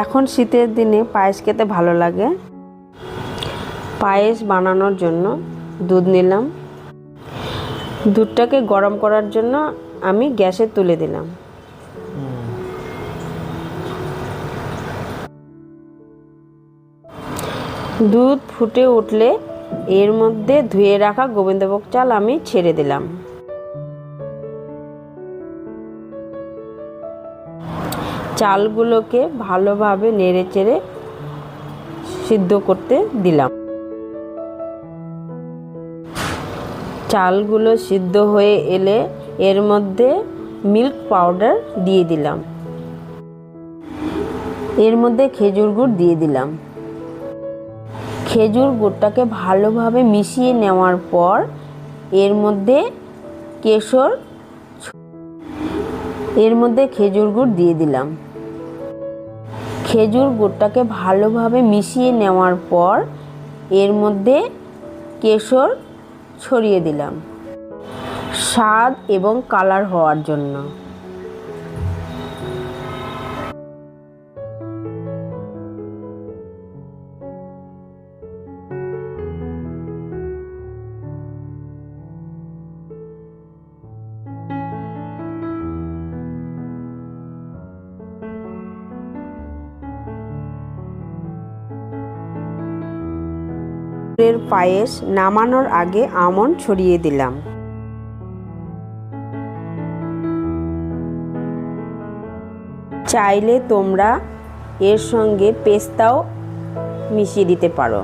এখন শীতের দিনে পায়েস খেতে ভালো লাগে। পায়েস বানানোর জন্য দুধ নিলাম। দুধটাকে গরম করার জন্য আমি গ্যাসে তুলে দিলাম। দুধ ফুটে উঠলে এর মধ্যে ধুয়ে রাখা গোবিন্দভোগ চাল আমি ছেড়ে দিলাম। চালগুলোকে ভালোভাবে নেড়েচেড়ে সিদ্ধ করতে দিলাম। চালগুলো সিদ্ধ হয়ে এলে এর মধ্যে মিল্ক পাউডার দিয়ে দিলাম। এর মধ্যে খেজুর গুড় দিয়ে দিলাম। খেজুর গুড়টাকে ভালোভাবে মিশিয়ে নেওয়ার পর এর মধ্যে খেজুর গুড় দিয়ে দিলাম। খেজুর গুড়টাকে ভালোভাবে মিশিয়ে নেওয়ার পর এর মধ্যে কেশর ছড়িয়ে দিলাম স্বাদ এবং কালার হওয়ার জন্য। এর পায়েস নামানোর আগে আমন্ড ছড়িয়ে দিলাম। চাইলে তোমরা এর সঙ্গে পেস্তাও মিশিয়ে দিতে পারো।